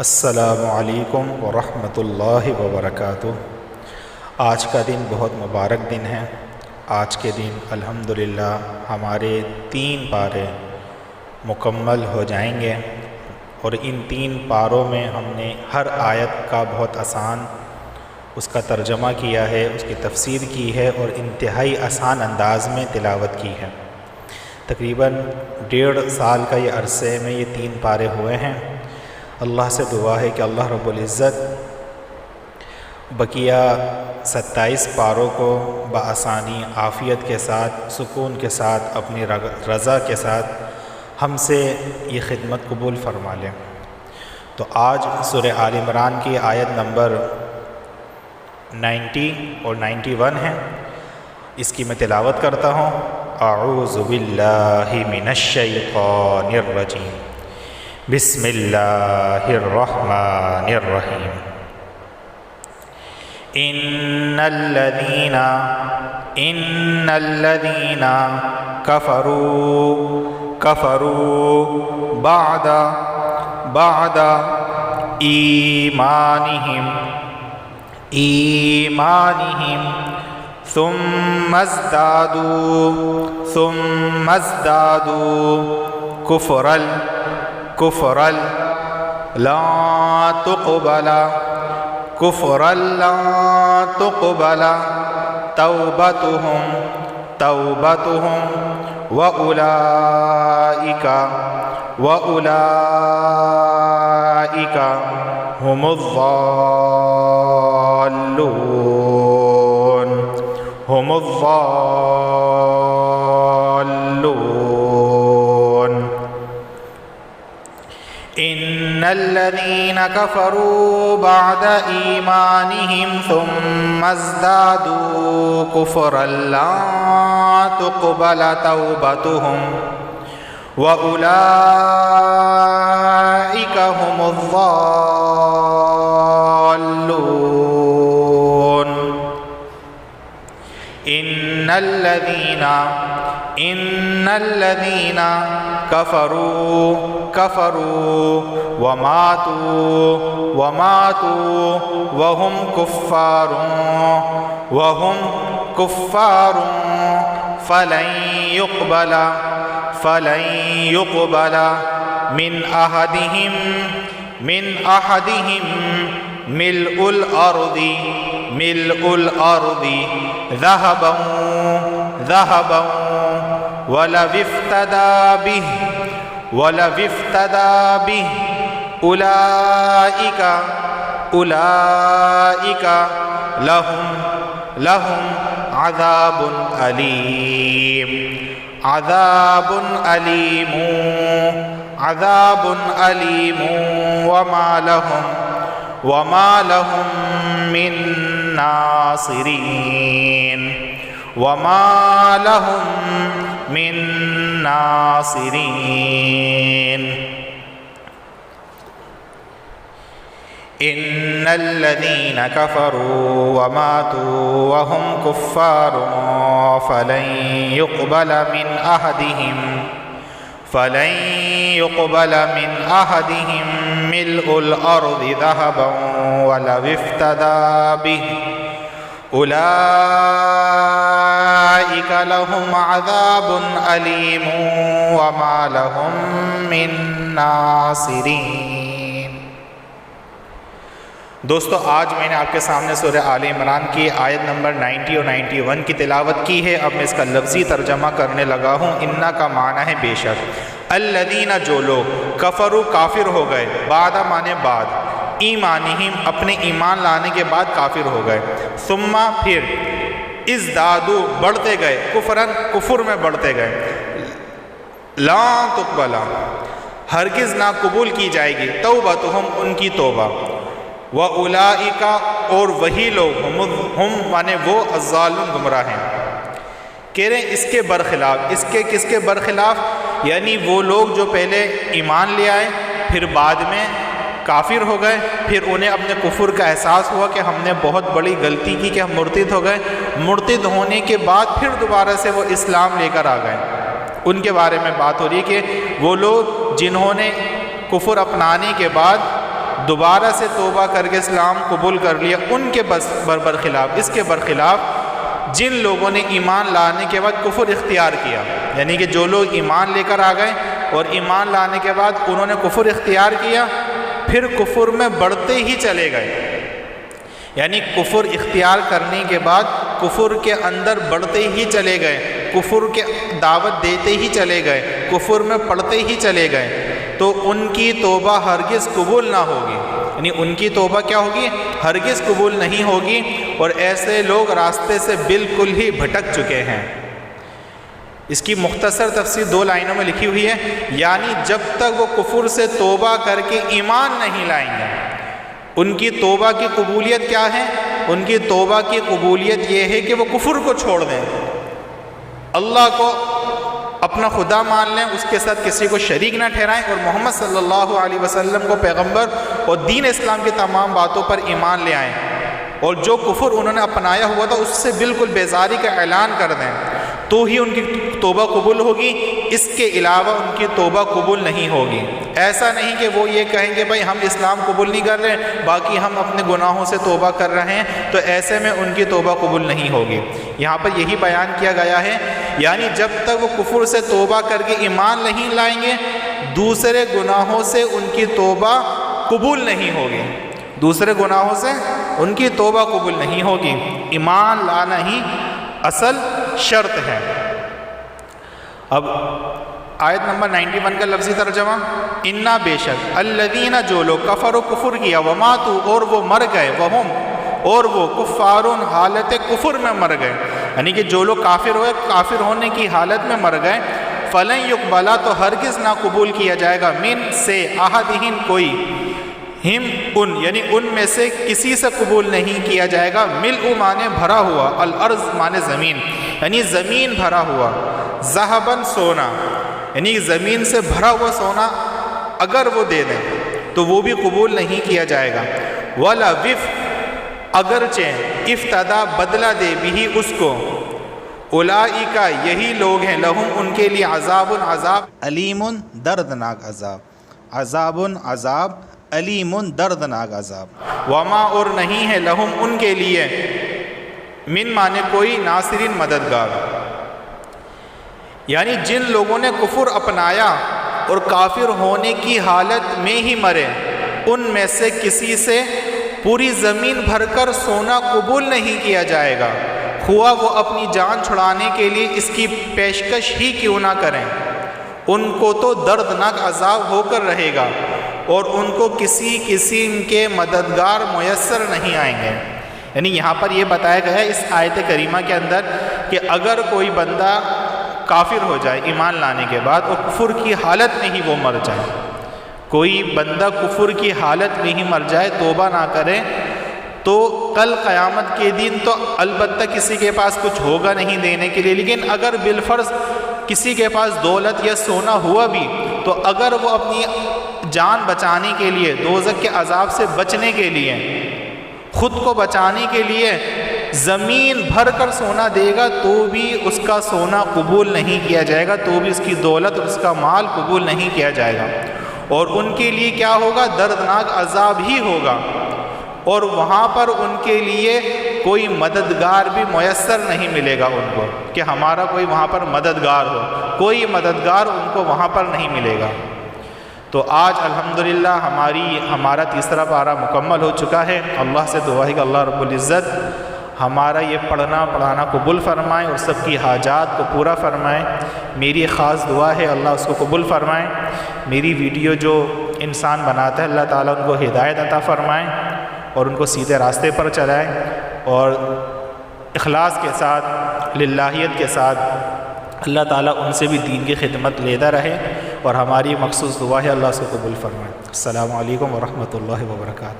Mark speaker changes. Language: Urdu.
Speaker 1: السلام علیکم ورحمۃ اللہ وبرکاتہ۔ آج کا دن بہت مبارک دن ہے۔ آج کے دن الحمدللہ ہمارے 3 پارے مکمل ہو جائیں گے، اور ان 3 پاروں میں ہم نے ہر آیت کا بہت آسان اس کا ترجمہ کیا ہے، اس کی تفسیر کی ہے، اور انتہائی آسان انداز میں تلاوت کی ہے۔ تقریباً 1.5 سال کا یہ عرصے میں یہ 3 پارے ہوئے ہیں۔ اللہ سے دعا ہے کہ اللہ رب العزت بقیہ 27 پاروں کو بآسانی، عافیت کے ساتھ، سکون کے ساتھ، اپنی رضا کے ساتھ ہم سے یہ خدمت قبول فرما لیں۔ تو آج سورہ آل عمران کی آیت نمبر 90 اور 91 ہے، اس کی میں تلاوت کرتا ہوں۔ اعوذ باللہ من الشیطان الرجیم، بسم اللہ الرحمن الرحیم۔ ان الذین کفروا بعد ایمانہم ثم ازدادوا كفرا لا تقبل توبتهم وأولئك هم الضالون ان الذين كفروا بعد ایمانهم ثم ازدادوا كفرا لا تقبل توبتهم وأولئك هم الضالون ان الذين كفروا وماتوا وهم كفار فلن يقبل من أحدهم ملء الأرض ذهبا ولو افتدى به أولئك لهم عذاب أليم وما لهم من ناصرين ان الذين كفروا وماتوا وهم كفار فلن يقبل من أحدهم ملء الأرض ذهبا ولو افتدى به أولئك لهم عذاب أليم وما لهم من ناصرين۔ دوستو، آج میں نے آپ کے سامنے سورہ آل عمران کی آیت نمبر 90 اور 91 کی تلاوت کی ہے۔ اب میں اس کا لفظی ترجمہ کرنے لگا ہوں۔ انا کا معنی ہے بے شک، الذین جو لوگ، کفروا کافر ہو گئے، بعد مانے بعد، ایمانہم اپنے ایمان لانے کے بعد کافر ہو گئے، ثم پھر، ازدادوا بڑھتے گئے، کفرن کفر میں بڑھتے گئے، لا تقبل ہرگز نہ قبول کی جائے گی، توبتہم ان کی توبہ، وَأُولَئِكَ اور وہی لوگ، ہم مانے وہ، الضالون گمراہ ہیں۔ کہہ رہے ہیں اس کے برخلاف، اس کے کس کے برخلاف؟ یعنی وہ لوگ جو پہلے ایمان لے آئے، پھر بعد میں کافر ہو گئے، پھر انہیں اپنے کفر کا احساس ہوا کہ ہم نے بہت بڑی غلطی کی کہ ہم مرتد ہو گئے، مرتد ہونے کے بعد پھر دوبارہ سے وہ اسلام لے کر آ گئے۔ ان کے بارے میں بات ہو رہی ہے کہ وہ لوگ جنہوں نے کفر اپنانے کے بعد دوبارہ سے توبہ کر کے اسلام قبول کر لیا، ان کے برخلاف، اس کے برخلاف جن لوگوں نے ایمان لانے کے بعد کفر اختیار کیا، یعنی کہ جو لوگ ایمان لے کر آ گئے اور ایمان لانے کے بعد انہوں نے کفر اختیار کیا، پھر کفر میں بڑھتے ہی چلے گئے، یعنی کفر اختیار کرنے کے بعد کفر کے اندر بڑھتے ہی چلے گئے، کفر کے دعوت دیتے ہی چلے گئے، کفر میں پڑھتے ہی چلے گئے، تو ان کی توبہ ہرگز قبول نہ ہوگی، یعنی ان کی توبہ کیا ہوگی؟ ہرگز قبول نہیں ہوگی، اور ایسے لوگ راستے سے بالکل ہی بھٹک چکے ہیں۔ اس کی مختصر تفسیر 2 لائنوں میں لکھی ہوئی ہے، یعنی جب تک وہ کفر سے توبہ کر کے ایمان نہیں لائیں گے، ان کی توبہ کی قبولیت کیا ہے؟ ان کی توبہ کی قبولیت یہ ہے کہ وہ کفر کو چھوڑ دیں، اللہ کو اپنا خدا مان لیں، اس کے ساتھ کسی کو شریک نہ ٹھہرائیں، اور محمد صلی اللہ علیہ وسلم کو پیغمبر اور دین اسلام کی تمام باتوں پر ایمان لے آئیں، اور جو کفر انہوں نے اپنایا ہوا تھا اس سے بالکل بیزاری کا اعلان کر دیں، تو ہی ان کی توبہ قبول ہوگی، اس کے علاوہ ان کی توبہ قبول نہیں ہوگی۔ ایسا نہیں کہ وہ یہ کہیں کہ بھائی ہم اسلام قبول نہیں کر رہے، باقی ہم اپنے گناہوں سے توبہ کر رہے ہیں، تو ایسے میں ان کی توبہ قبول نہیں ہوگی۔ یہاں پر یہی بیان کیا گیا ہے، یعنی جب تک وہ کفر سے توبہ کر کے ایمان نہیں لائیں گے، دوسرے گناہوں سے ان کی توبہ قبول نہیں ہوگی، دوسرے گناہوں سے ان کی توبہ قبول نہیں ہوگی، ایمان لانا ہی اصل شرط ہے۔ اب آیت نمبر 91 کا لفظی ترجمہ، انا بے شک، الذین جو لوگ کفروا کفر کیا، وماتوا اور وہ مر گئے، وہم اور وہ کفارون حالت کفر میں مر گئے، یعنی کہ جو لوگ کافر ہوئے، کافر ہونے کی حالت میں مر گئے، فلن یقبلا تو ہرگز نہ قبول کیا جائے گا، من سے احدہم کوئی، ہم ان یعنی ان میں سے کسی سے قبول نہیں کیا جائے گا، ملء مانے بھرا ہوا، الارض مانے زمین، یعنی زمین بھرا ہوا، ذہباً سونا، یعنی زمین سے بھرا ہوا سونا اگر وہ دے دیں تو وہ بھی قبول نہیں کیا جائے گا، ولا وف اگرچہ افتدا بدلہ دے بھی اس کو، اولئک یہی لوگ ہیں، لہم ان کے لیے عذاب عذاب، علیم دردناک عذاب، عذاب عذاب، علیم دردناک عذاب، وما اور نہیں ہے لہم ان کے لیے، من مانے کوئی، ناصرین مددگار، یعنی جن لوگوں نے کفر اپنایا اور کافر ہونے کی حالت میں ہی مرے، ان میں سے کسی سے پوری زمین بھر کر سونا قبول نہیں کیا جائے گا، خواہ وہ اپنی جان چھڑانے کے لیے اس کی پیشکش ہی کیوں نہ کریں، ان کو تو دردناک عذاب ہو کر رہے گا، اور ان کو کسی قسم کے مددگار میسر نہیں آئیں گے۔ یعنی یہاں پر یہ بتایا گیا ہے اس آیت کریمہ کے اندر کہ اگر کوئی بندہ کافر ہو جائے ایمان لانے کے بعد اور کفر کی حالت میں ہی وہ مر جائے، کوئی بندہ کفر کی حالت میں ہی مر جائے، توبہ نہ کرے، تو کل قیامت کے دن تو البتہ کسی کے پاس کچھ ہوگا نہیں دینے کے لیے، لیکن اگر بالفرض کسی کے پاس دولت یا سونا ہوا بھی، تو اگر وہ اپنی جان بچانے کے لیے، دوزخ کے عذاب سے بچنے کے لیے، خود کو بچانے کے لیے زمین بھر کر سونا دے گا، تو بھی اس کا سونا قبول نہیں کیا جائے گا، تو بھی اس کی دولت اور اس کا مال قبول نہیں کیا جائے گا، اور ان کے لیے کیا ہوگا؟ دردناک عذاب ہی ہوگا، اور وہاں پر ان کے لیے کوئی مددگار بھی میسر نہیں ملے گا ان کو، کہ ہمارا کوئی وہاں پر مددگار ہو، کوئی مددگار ان کو وہاں پر نہیں ملے گا۔ تو آج الحمدللہ ہمارا تیسرا پارہ مکمل ہو چکا ہے۔ اللہ سے دعا ہے کہ اللہ رب العزت ہمارا یہ پڑھنا پڑھانا قبول فرمائے اور سب کی حاجات کو پورا فرمائے۔ میری خاص دعا ہے اللہ اس کو قبول فرمائے۔ میری ویڈیو جو انسان بناتا ہے اللہ تعالیٰ ان کو ہدایت عطا فرمائے اور ان کو سیدھے راستے پر چلائے، اور اخلاص کے ساتھ، للہیت کے ساتھ اللہ تعالیٰ ان سے بھی دین کی خدمت لیتا رہے، اور ہماری مخصوص دعا ہے اللہ اس کو قبول فرمائے۔ السلام علیکم ورحمۃ اللہ وبرکاتہ۔